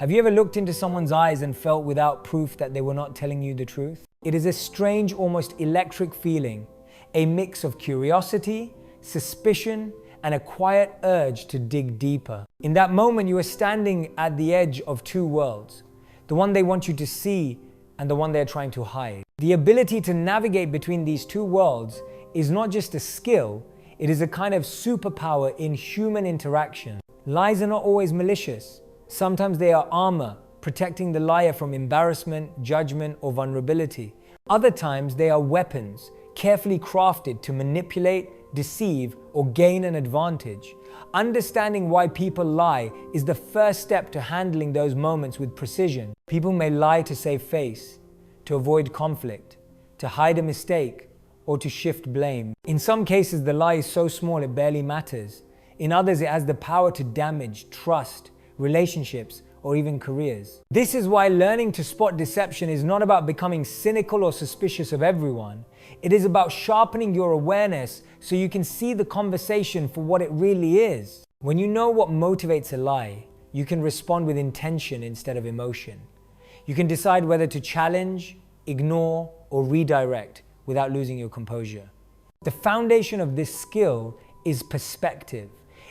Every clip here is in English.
Have you ever looked into someone's eyes and felt without proof that they were not telling you the truth? It is a strange, almost electric feeling, a mix of curiosity, suspicion, and a quiet urge to dig deeper. In that moment, you are standing at the edge of two worlds, the one they want you to see and the one they're trying to hide. The ability to navigate between these two worlds is not just a skill, it is a kind of superpower in human interaction. Lies are not always malicious. Sometimes they are armor, protecting the liar from embarrassment, judgment, or vulnerability. Other times they are weapons, carefully crafted to manipulate, deceive, or gain an advantage. Understanding why people lie is the first step to handling those moments with precision. People may lie to save face, to avoid conflict, to hide a mistake, or to shift blame. In some cases, the lie is so small it barely matters. In others, it has the power to damage trust, relationships, or even careers. This is why learning to spot deception is not about becoming cynical or suspicious of everyone. It is about sharpening your awareness so you can see the conversation for what it really is. When you know what motivates a lie, you can respond with intention instead of emotion. You can decide whether to challenge, ignore, or redirect without losing your composure. The foundation of this skill is perspective.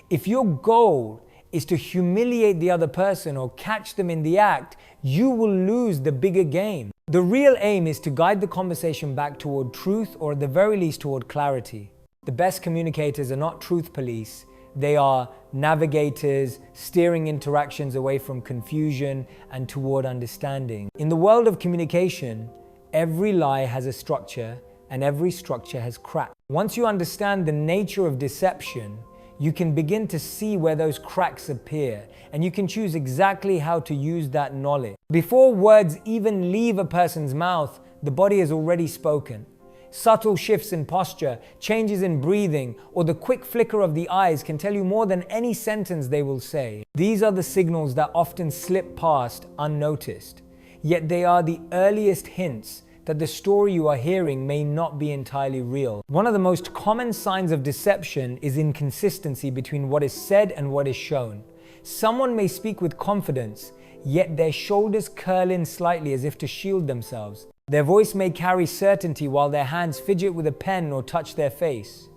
If your goal is to humiliate the other person or catch them in the act, you will lose the bigger game. The real aim is to guide the conversation back toward truth, or at the very least toward clarity. The best communicators are not truth police. They are navigators, steering interactions away from confusion and toward understanding. In the world of communication, every lie has a structure and every structure has cracks. Once you understand the nature of deception, you can begin to see where those cracks appear, and you can choose exactly how to use that knowledge. Before words even leave a person's mouth, the body has already spoken. Subtle shifts in posture, changes in breathing, or the quick flicker of the eyes can tell you more than any sentence they will say. These are the signals that often slip past unnoticed, yet they are the earliest hints that the story you are hearing may not be entirely real. One of the most common signs of deception is inconsistency between what is said and what is shown. Someone may speak with confidence, yet their shoulders curl in slightly as if to shield themselves. Their voice may carry certainty while their hands fidget with a pen or touch their face.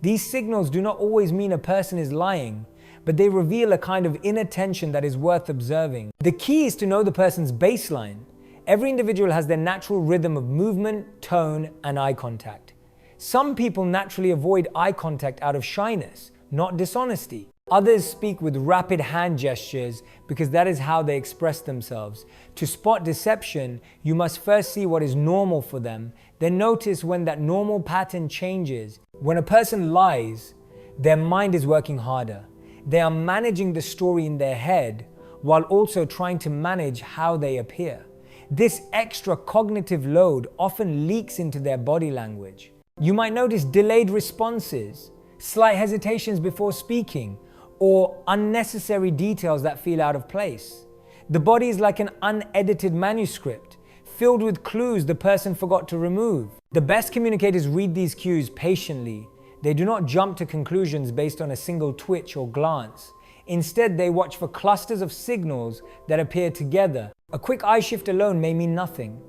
These signals do not always mean a person is lying, but they reveal a kind of inner tension that is worth observing. The key is to know the person's baseline. Every individual has their natural rhythm of movement, tone, and eye contact. Some people naturally avoid eye contact out of shyness, not dishonesty. Others speak with rapid hand gestures because that is how they express themselves. To spot deception, you must first see what is normal for them, then notice when that normal pattern changes. When a person lies, their mind is working harder. They are managing the story in their head while also trying to manage how they appear. This extra cognitive load often leaks into their body language. You might notice delayed responses, slight hesitations before speaking, or unnecessary details that feel out of place. The body is like an unedited manuscript, filled with clues the person forgot to remove. The best communicators read these cues patiently. They do not jump to conclusions based on a single twitch or glance. Instead, they watch for clusters of signals that appear together. A quick eye shift alone may mean nothing,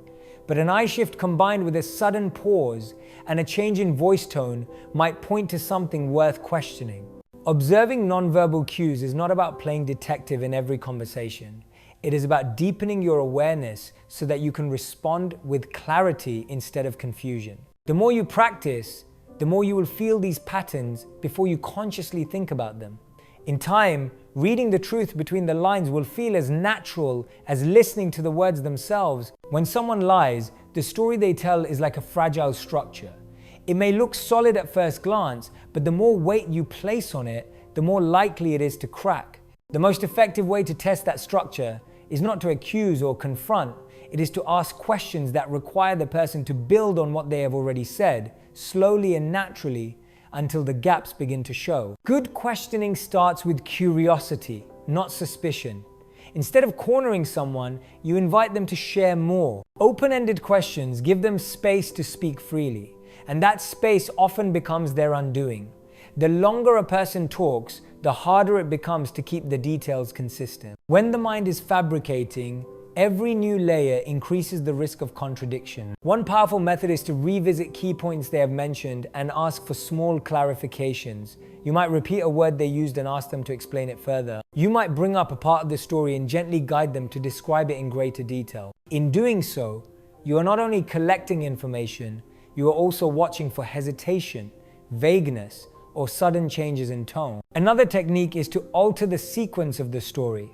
but an eye shift combined with a sudden pause and a change in voice tone might point to something worth questioning. Observing nonverbal cues is not about playing detective in every conversation. It is about deepening your awareness so that you can respond with clarity instead of confusion. The more you practice, the more you will feel these patterns before you consciously think about them. In time, reading the truth between the lines will feel as natural as listening to the words themselves. When someone lies, the story they tell is like a fragile structure. It may look solid at first glance, but the more weight you place on it, the more likely it is to crack. The most effective way to test that structure is not to accuse or confront. It is to ask questions that require the person to build on what they have already said, slowly and naturally, until the gaps begin to show. Good questioning starts with curiosity, not suspicion. Instead of cornering someone, you invite them to share more. Open-ended questions give them space to speak freely, and that space often becomes their undoing. The longer a person talks, the harder it becomes to keep the details consistent. When the mind is fabricating, every new layer increases the risk of contradiction. One powerful method is to revisit key points they have mentioned and ask for small clarifications. You might repeat a word they used and ask them to explain it further. You might bring up a part of the story and gently guide them to describe it in greater detail. In doing so, you are not only collecting information, you are also watching for hesitation, vagueness, or sudden changes in tone. Another technique is to alter the sequence of the story.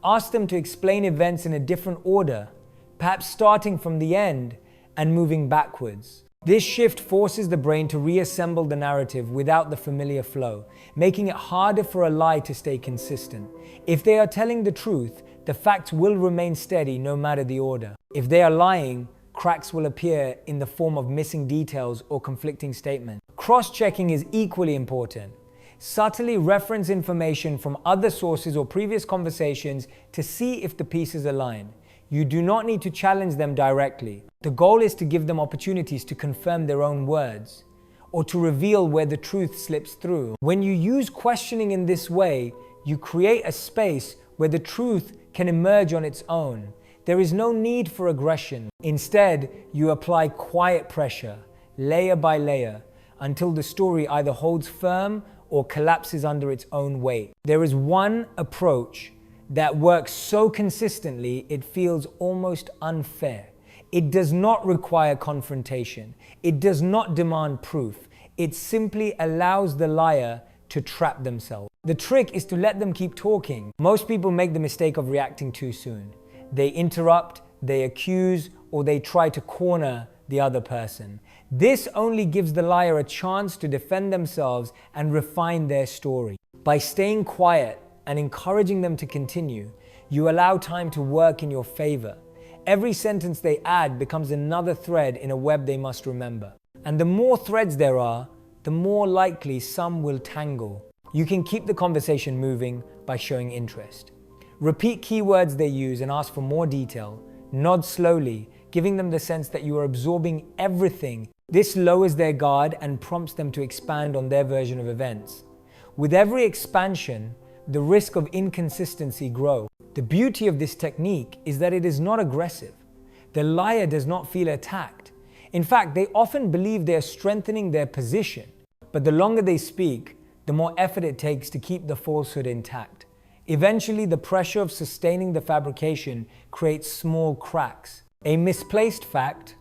Ask them to explain events in a different order, perhaps starting from the end and moving backwards. This shift forces the brain to reassemble the narrative without the familiar flow, making it harder for a lie to stay consistent. If they are telling the truth, the facts will remain steady no matter the order. If they are lying, cracks will appear in the form of missing details or conflicting statements. Cross-checking is equally important. Subtly reference information from other sources or previous conversations to see if the pieces align. You do not need to challenge them directly. The goal is to give them opportunities to confirm their own words or to reveal where the truth slips through. When you use questioning in this way, you create a space where the truth can emerge on its own. There is no need for aggression. Instead, you apply quiet pressure, layer by layer, until the story either holds firm or collapses under its own weight. There is one approach that works so consistently it feels almost unfair. It does not require confrontation. It does not demand proof. It simply allows the liar to trap themselves. The trick is to let them keep talking. Most people make the mistake of reacting too soon. They interrupt, they accuse, or they try to corner the other person. This only gives the liar a chance to defend themselves and refine their story. By staying quiet and encouraging them to continue, you allow time to work in your favor. Every sentence they add becomes another thread in a web they must remember. And the more threads there are, the more likely some will tangle. You can keep the conversation moving by showing interest. Repeat keywords they use and ask for more detail. Nod slowly, giving them the sense that you are absorbing everything. This lowers their guard and prompts them to expand on their version of events. With every expansion, the risk of inconsistency grows. The beauty of this technique is that it is not aggressive. The liar does not feel attacked. In fact, they often believe they are strengthening their position. But the longer they speak, the more effort it takes to keep the falsehood intact. Eventually, the pressure of sustaining the fabrication creates small cracks. A misplaced fact,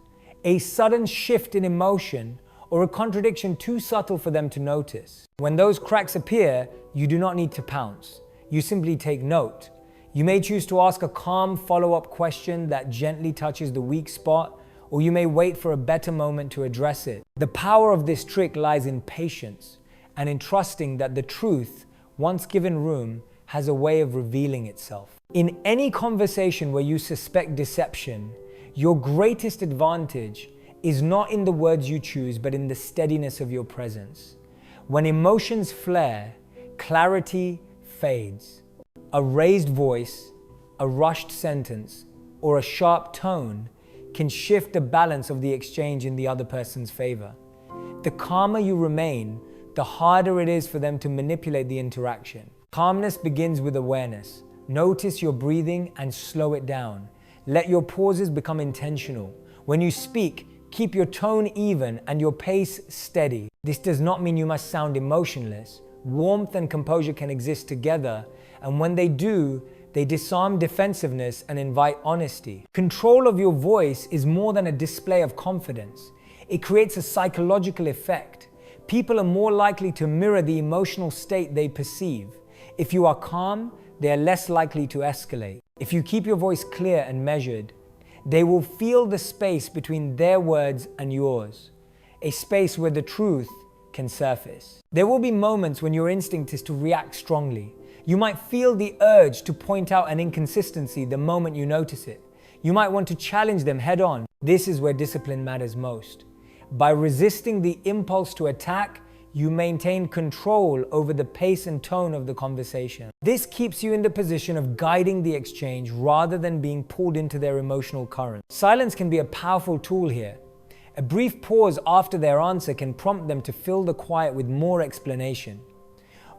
a sudden shift in emotion, or a contradiction too subtle for them to notice. When those cracks appear, you do not need to pounce. You simply take note. You may choose to ask a calm follow-up question that gently touches the weak spot, or you may wait for a better moment to address it. The power of this trick lies in patience and in trusting that the truth, once given room, has a way of revealing itself. In any conversation where you suspect deception, your greatest advantage is not in the words you choose, but in the steadiness of your presence. When emotions flare, clarity fades. A raised voice, a rushed sentence, or a sharp tone can shift the balance of the exchange in the other person's favor. The calmer you remain, the harder it is for them to manipulate the interaction. Calmness begins with awareness. Notice your breathing and slow it down. Let your pauses become intentional. When you speak, keep your tone even and your pace steady. This does not mean you must sound emotionless. Warmth and composure can exist together, and when they do, they disarm defensiveness and invite honesty. Control of your voice is more than a display of confidence. It creates a psychological effect. People are more likely to mirror the emotional state they perceive. If you are calm, they are less likely to escalate. If you keep your voice clear and measured, they will feel the space between their words and yours, a space where the truth can surface. There will be moments when your instinct is to react strongly. You might feel the urge to point out an inconsistency the moment you notice it. You might want to challenge them head on. This is where discipline matters most. By resisting the impulse to attack, you maintain control over the pace and tone of the conversation. This keeps you in the position of guiding the exchange rather than being pulled into their emotional current. Silence can be a powerful tool here. A brief pause after their answer can prompt them to fill the quiet with more explanation.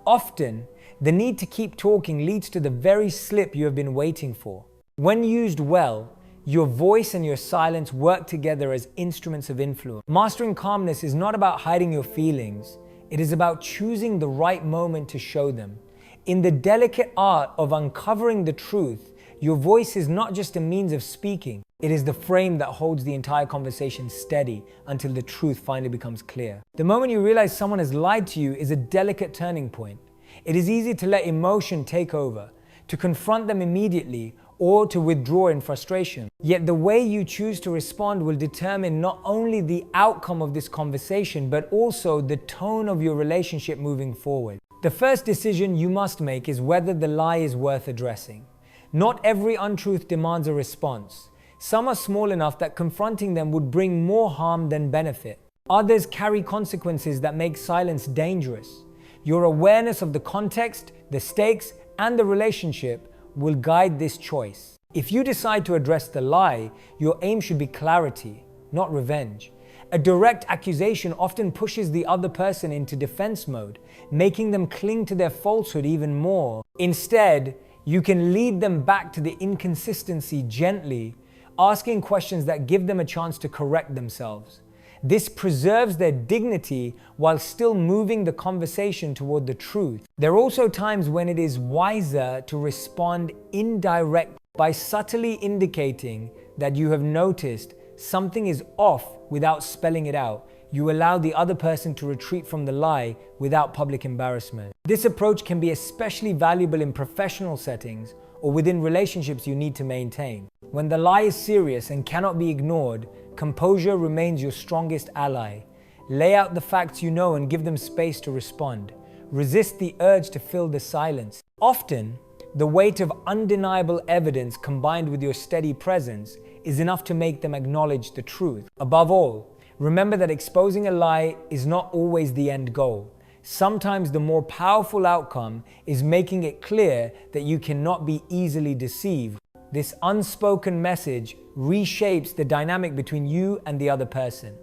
Often, The need to keep talking leads to the very slip you have been waiting for. When used well, your voice and your silence work together as instruments of influence. Mastering calmness is not about hiding your feelings. It is about choosing the right moment to show them. In the delicate art of uncovering the truth, your voice is not just a means of speaking. It is the frame that holds the entire conversation steady until the truth finally becomes clear. The moment you realize someone has lied to you is a delicate turning point. It is easy to let emotion take over, to confront them immediately, or to withdraw in frustration. Yet the way you choose to respond will determine not only the outcome of this conversation, but also the tone of your relationship moving forward. The first decision you must make is whether the lie is worth addressing. Not every untruth demands a response. Some are small enough that confronting them would bring more harm than benefit. Others carry consequences that make silence dangerous. Your awareness of the context, the stakes, and the relationship will guide this choice. If you decide to address the lie, your aim should be clarity, not revenge. A direct accusation often pushes the other person into defense mode, making them cling to their falsehood even more. Instead, you can lead them back to the inconsistency gently, asking questions that give them a chance to correct themselves. This preserves their dignity while still moving the conversation toward the truth. There are also times when it is wiser to respond indirectly by subtly indicating that you have noticed something is off without spelling it out. You allow the other person to retreat from the lie without public embarrassment. This approach can be especially valuable in professional settings or within relationships you need to maintain. When the lie is serious and cannot be ignored, composure remains your strongest ally. Lay out the facts you know and give them space to respond. Resist the urge to fill the silence. Often, the weight of undeniable evidence combined with your steady presence is enough to make them acknowledge the truth. Above all, remember that exposing a lie is not always the end goal. Sometimes the more powerful outcome is making it clear that you cannot be easily deceived. This unspoken message reshapes the dynamic between you and the other person.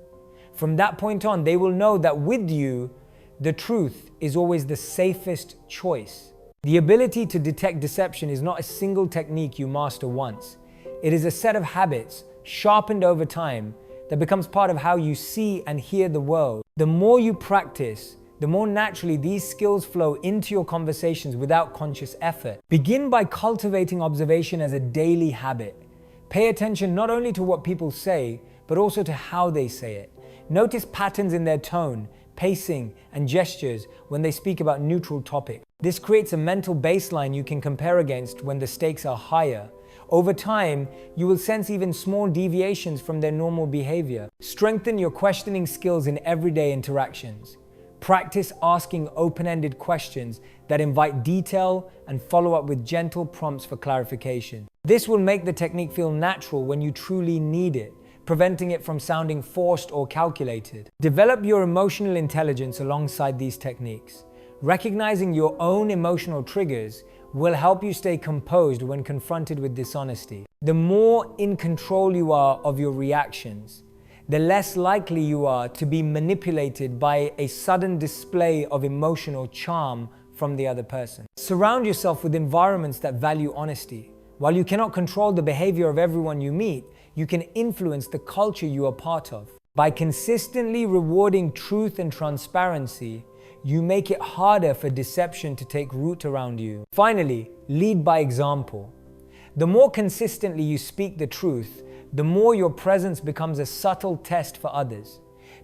From that point on, they will know that with you, the truth is always the safest choice. The ability to detect deception is not a single technique you master once. It is a set of habits, sharpened over time, that becomes part of how you see and hear the world. The more you practice, the more naturally these skills flow into your conversations without conscious effort. Begin by cultivating observation as a daily habit. Pay attention not only to what people say, but also to how they say it. Notice patterns in their tone, pacing, and gestures when they speak about neutral topics. This creates a mental baseline you can compare against when the stakes are higher. Over time, you will sense even small deviations from their normal behavior. Strengthen your questioning skills in everyday interactions. Practice asking open-ended questions that invite detail and follow up with gentle prompts for clarification. This will make the technique feel natural when you truly need it, preventing it from sounding forced or calculated. Develop your emotional intelligence alongside these techniques. Recognizing your own emotional triggers will help you stay composed when confronted with dishonesty. The more in control you are of your reactions, the less likely you are to be manipulated by a sudden display of emotional charm from the other person. Surround yourself with environments that value honesty. While you cannot control the behavior of everyone you meet, you can influence the culture you are part of. By consistently rewarding truth and transparency, you make it harder for deception to take root around you. Finally, lead by example. The more consistently you speak the truth, the more your presence becomes a subtle test for others.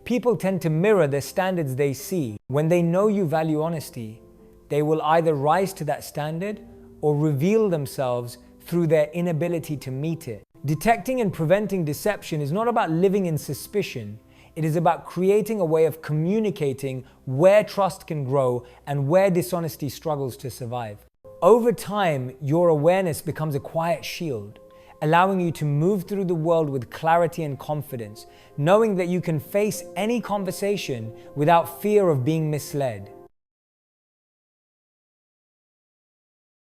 People tend to mirror the standards they see. When they know you value honesty, they will either rise to that standard or reveal themselves through their inability to meet it. Detecting and preventing deception is not about living in suspicion. It is about creating a way of communicating where trust can grow and where dishonesty struggles to survive. Over time, your awareness becomes a quiet shield, allowing you to move through the world with clarity and confidence, knowing that you can face any conversation without fear of being misled.